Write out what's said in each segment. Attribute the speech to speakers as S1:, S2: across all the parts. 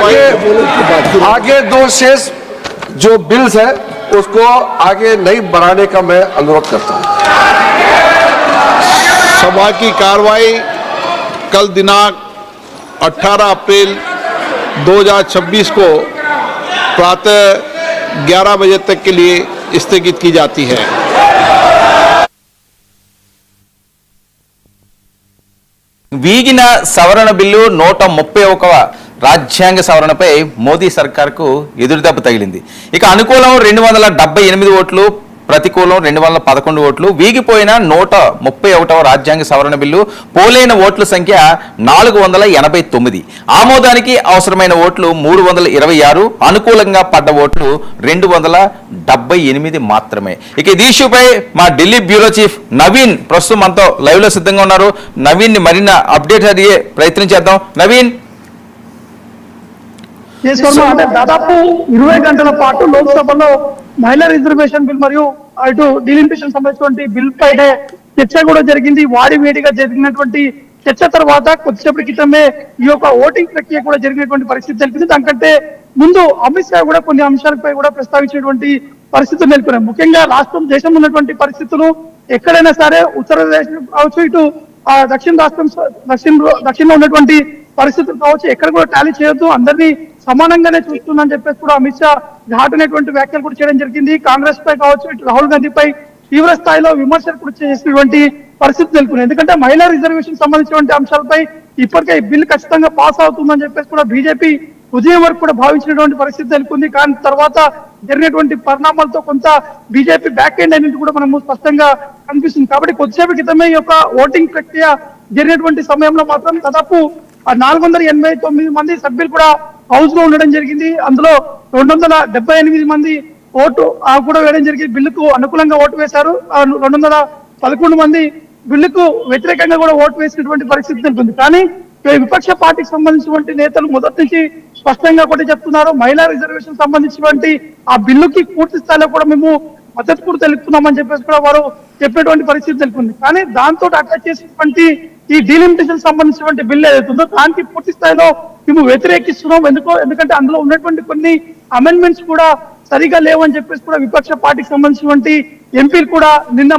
S1: आगे दो शेष जो बिल्स है उसको आगे नहीं बढ़ाने का मैं अनुरोध करता हूं।
S2: सभा की कार्रवाई कल दिनांक 18 अप्रैल 2026 को प्रातः 11 बजे तक के लिए स्थगित की जाती है।
S3: వీగిన సవరణ బిల్లు 131వ రాజ్యాంగ సవరణపై మోదీ సర్కార్కు ఎదురుదెబ్బ తగిలింది. ఇక అనుకూలం 278 ఓట్లు, ప్రతికూలం 211 ఓట్లు. వీగిపోయిన 131వ రాజ్యాంగ సవరణ బిల్లు పోలైన ఓట్ల సంఖ్య 489. ఆమోదానికి అవసరమైన ఓట్లు 326, అనుకూలంగా పడ్డ ఓట్లు 278 మాత్రమే. ఇక ఈ ఇష్యూపై మా ఢిల్లీ బ్యూరో చీఫ్ నవీన్ ప్రస్తుతం మనతో లైవ్ లో సిద్ధంగా ఉన్నారు. నవీన్ ని మరిన్న అప్డేట్ అడిగే ప్రయత్నం చేద్దాం. నవీన్,
S4: అంటే దాదాపు 20 గంటల పాటు లోక్సభలో మహిళా రిజర్వేషన్ బిల్ మరియు అటు డీలిమిటేషన్ సంబంధించినటువంటి బిల్ పైన చర్చ కూడా జరిగింది. వాడి వేడిగా జరిగినటువంటి చర్చ తర్వాత కొద్దిసేపటి క్రితమే ఈ యొక్క ఓటింగ్ ప్రక్రియ కూడా జరిగినటువంటి పరిస్థితి తెలిపింది. దానికంటే ముందు అమిత్ షా కూడా కొన్ని అంశాలపై కూడా ప్రస్తావించినటువంటి పరిస్థితులు నెలకొన్నాయి. ముఖ్యంగా రాష్ట్రం దేశంలో ఉన్నటువంటి పరిస్థితులు ఎక్కడైనా సరే ఉత్తరప్రదేశ్ కావచ్చు, ఇటు దక్షిణలో ఉన్నటువంటి పరిస్థితులు కావచ్చు, ఎక్కడ కూడా టాలీ చేయొద్దు, అందరినీ సమానంగానే చూస్తుందని చెప్పేసి కూడా అమిత్ షా ఘాటైనటువంటి వ్యాఖ్యలు కూడా చేయడం జరిగింది. కాంగ్రెస్ పై కావచ్చు, ఇటు రాహుల్ గాంధీపై తీవ్ర స్థాయిలో విమర్శలు కూడా చేసినటువంటి పరిస్థితి తెలుపుతుంది. ఎందుకంటే మహిళా రిజర్వేషన్ సంబంధించినటువంటి అంశాలపై ఇప్పటికే ఈ బిల్ ఖచ్చితంగా పాస్ అవుతుందని చెప్పేసి కూడా బీజేపీ ఉదయం వరకు కూడా భావించినటువంటి పరిస్థితి తెలుపుతుంది. కానీ తర్వాత జరిగినటువంటి పరిణామాలతో కొంత బీజేపీ బ్యాక్ ఎండ్ అనేది కూడా మనము స్పష్టంగా కనిపిస్తుంది. కాబట్టి కొద్దిసేపు క్రితమే ఈ యొక్క ఓటింగ్ ప్రక్రియ జరిగినటువంటి సమయంలో మాత్రం దాదాపు 489 మంది సభ్యులు కూడా హౌస్ లో ఉండడం జరిగింది. అందులో 278 మంది ఓటు కూడా వేయడం జరిగింది. బిల్లుకు అనుకూలంగా ఓటు వేశారు. 211 మంది బిల్లుకు వ్యతిరేకంగా కూడా ఓటు వేసినటువంటి పరిస్థితి ఉంటుంది. కానీ విపక్ష పార్టీకి సంబంధించినటువంటి నేతలు మొదటి నుంచి స్పష్టంగా కూడా చెప్తున్నారు, మహిళా రిజర్వేషన్ సంబంధించినటువంటి ఆ బిల్లుకి పూర్తి స్థాయిలో కూడా మేము మద్దతు కూడా తెలుపుతున్నామని చెప్పేసి కూడా వారు చెప్పేటువంటి పరిస్థితి తెలుపుతుంది. కానీ దాంతో అటాచ్ చేసినటువంటి ఈ డీలిమిటేషన్ సంబంధించినటువంటి బిల్లు ఏదైతుందో దానికి పూర్తి స్థాయిలో మేము వ్యతిరేకిస్తున్నాం. ఎందుకంటే అందులో ఉన్నటువంటి కొన్ని అమెండ్మెంట్స్ కూడా సరిగా లేవని చెప్పేసి కూడా విపక్ష పార్టీకి సంబంధించినటువంటి ఎంపీలు కూడా నిన్న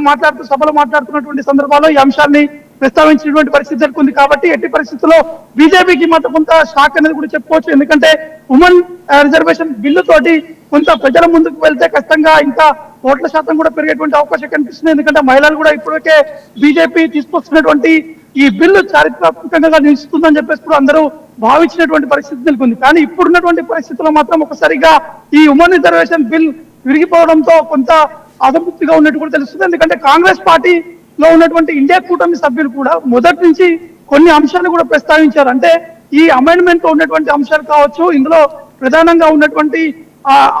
S4: సభలో మాట్లాడుతున్నటువంటి సందర్భాల్లో ఈ అంశాన్ని ప్రస్తావించినటువంటి పరిస్థితి జరుగుతుంది. కాబట్టి ఎట్టి పరిస్థితుల్లో బీజేపీకి మాత్రం కొంత షాక్ అనేది కూడా చెప్పుకోవచ్చు. ఎందుకంటే ఉమెన్ రిజర్వేషన్ బిల్లు తోటి కొంత ప్రజల ముందుకు వెళ్తే ఖచ్చితంగా ఇంకా ఓట్ల శాతం కూడా పెరిగేటువంటి అవకాశం కనిపిస్తుంది. ఎందుకంటే మహిళలు కూడా ఇప్పటికే బీజేపీ తీసుకొస్తున్నటువంటి ఈ బిల్లు చారిత్రాత్మకంగా నిలుస్తుందని చెప్పేసి కూడా అందరూ భావించినటువంటి పరిస్థితి నెలకొంది. కానీ ఇప్పుడున్నటువంటి పరిస్థితుల్లో మాత్రం ఒకసారిగా ఈ ఉమెన్ రిజర్వేషన్ బిల్ విరిగిపోవడంతో కొంత అసంతృప్తిగా ఉన్నట్టు కూడా తెలుస్తుంది. ఎందుకంటే కాంగ్రెస్ పార్టీలో ఉన్నటువంటి ఇండియా కూటమి సభ్యులు కూడా మొదటి నుంచి కొన్ని అంశాలు కూడా ప్రస్తావించారు. అంటే ఈ అమెండ్మెంట్ లో ఉన్నటువంటి అంశాలు కావచ్చు, ఇందులో ప్రధానంగా ఉన్నటువంటి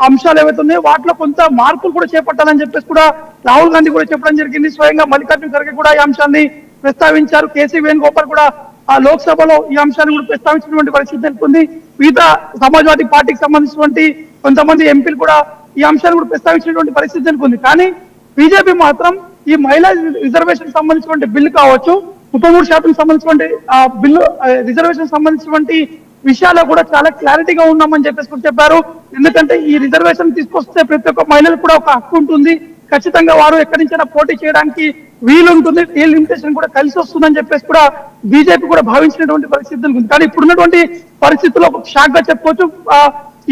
S4: అంశాలు ఏవైతే ఉన్నాయో వాటిలో కొంత మార్పులు కూడా చేపట్టాలని చెప్పేసి కూడా రాహుల్ గాంధీ కూడా చెప్పడం జరిగింది. స్వయంగా మల్లికార్జున ఖర్గే కూడా ఈ అంశాన్ని ప్రస్తావించారు. కేసీ వేణుగోపాల్ కూడా ఆ లోక్సభలో ఈ అంశాన్ని కూడా ప్రస్తావించినటువంటి పరిస్థితి నెలకొంది. మిగతా సమాజ్వాదీ పార్టీకి సంబంధించినటువంటి కొంతమంది ఎంపీలు కూడా ఈ అంశాన్ని కూడా ప్రస్తావించినటువంటి పరిస్థితి నెలకొంది. కానీ బీజేపీ మాత్రం ఈ మహిళా రిజర్వేషన్ సంబంధించినటువంటి బిల్లు కావచ్చు, 33% సంబంధించినటువంటి బిల్లు రిజర్వేషన్ సంబంధించినటువంటి విషయాల్లో కూడా చాలా క్లారిటీగా ఉన్నామని చెప్పేసి కూడా చెప్పారు. ఎందుకంటే ఈ రిజర్వేషన్ తీసుకొస్తే ప్రతి ఒక్క మహిళలకు కూడా ఒక హక్కు ఉంటుంది, ఖచ్చితంగా వారు ఎక్కడి నుంచైనా పోటీ చేయడానికి వీలుంటుంది, డీలిమిటేషన్ కూడా కలిసి వస్తుందని చెప్పేసి కూడా బీజేపీ కూడా భావించినటువంటి పరిస్థితి ఉంది. కానీ ఇప్పుడున్నటువంటి పరిస్థితుల్లో షాక్ గా చెప్పుకోవచ్చు.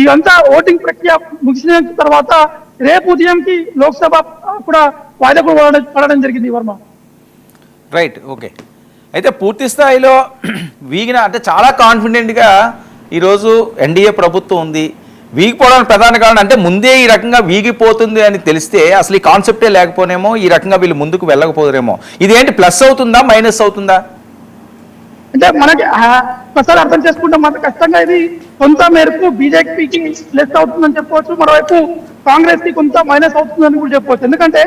S4: ఇదంతా ఓటింగ్ ప్రక్రియ ముగిసిన తర్వాత రేపు ఉదయంకి లోక్సభ కూడా వాయిదా కూడా పడడం జరిగింది. Varma,
S3: right, okay. అయితే పూర్తి స్థాయిలో వీగిన అంటే చాలా కాన్ఫిడెంట్గా ఈరోజు ఎన్డీఏ ప్రభుత్వం ఉంది. వీగిపోవడానికి ప్రధాన కారణం అంటే ముందే ఈ రకంగా వీగిపోతుంది అని తెలిస్తే అసలు ఈ కాన్సెప్టే లేకపోనేమో, ఈ రకంగా వీళ్ళు ముందుకు వెళ్ళకపోదురేమో. ఇదేంటి ప్లస్ అవుతుందా మైనస్ అవుతుందా?
S4: అంటే మనకి ఒకసారి అర్థం చేసుకుంటే మాత్రం ఖచ్చితంగా ఇది కొంత మేరకు బీజేపీకి ప్లస్ అవుతుందని చెప్పవచ్చు, మరోవైపు కాంగ్రెస్ కి కొంత మైనస్ అవుతుందని కూడా చెప్పవచ్చు. ఎందుకంటే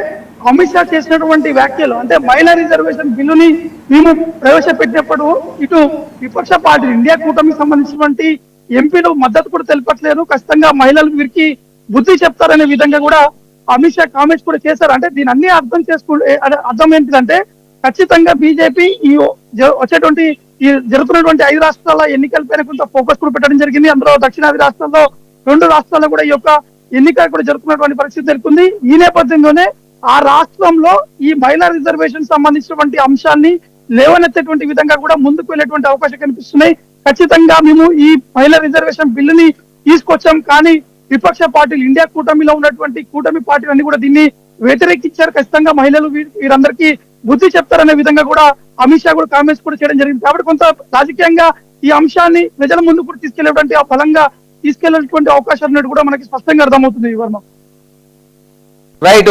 S4: అమిత్ షా చేసినటువంటి వ్యాఖ్యలు అంటే మహిళా రిజర్వేషన్ బిల్లుని మేము ప్రవేశపెట్టినప్పుడు ఇటు విపక్ష పార్టీ ఇండియా కూటమికి సంబంధించినటువంటి ఎంపీలు మద్దతు కూడా తెలపట్లేరు, ఖచ్చితంగా మహిళలకు వీరికి బుద్ధి చెప్తారనే విధంగా కూడా అమిత్ షా కామెంట్స్ కూడా చేశారు. అంటే దీని అన్ని అర్థం ఏంటిదంటే ఖచ్చితంగా బీజేపీ ఈ వచ్చేటువంటి ఈ జరుగుతున్నటువంటి 5 రాష్ట్రాల ఎన్నికలపైన కొంత ఫోకస్ కూడా పెట్టడం జరిగింది. అందులో దక్షిణాది రాష్ట్రాల్లో 2 రాష్ట్రాల్లో కూడా ఈ యొక్క ఎన్నిక కూడా జరుగుతున్నటువంటి పరిస్థితి నెలకొంది. ఈ నేపథ్యంలోనే ఆ రాష్ట్రంలో ఈ మహిళా రిజర్వేషన్ సంబంధించినటువంటి అంశాన్ని లేవనెత్తేటువంటి విధంగా కూడా ముందుకు వెళ్ళేటువంటి అవకాశం కనిపిస్తున్నాయి. ఖచ్చితంగా మేము ఈ మహిళా రిజర్వేషన్ బిల్లుని తీసుకొచ్చాం, కానీ విపక్ష పార్టీలు ఇండియా కూటమిలో ఉన్నటువంటి కూటమి పార్టీలు అన్ని కూడా దీన్ని వ్యతిరేకించారు. ఖచ్చితంగా మహిళలు వీరందరికీ బుద్ధి చెప్తారనే విధంగా కూడా అమిత్ షా కూడా కామెంట్స్ కూడా చేయడం జరిగింది. కాబట్టి కొంత రాజకీయంగా ఈ అంశాన్ని ప్రజల ముందు కూడా తీసుకెళ్లేటువంటి ఆ బలంగా తీసుకెళ్లేటువంటి అవకాశాలు ఉన్నట్టు కూడా మనకి స్పష్టంగా అర్థమవుతుంది. వర్మ
S3: రైట్.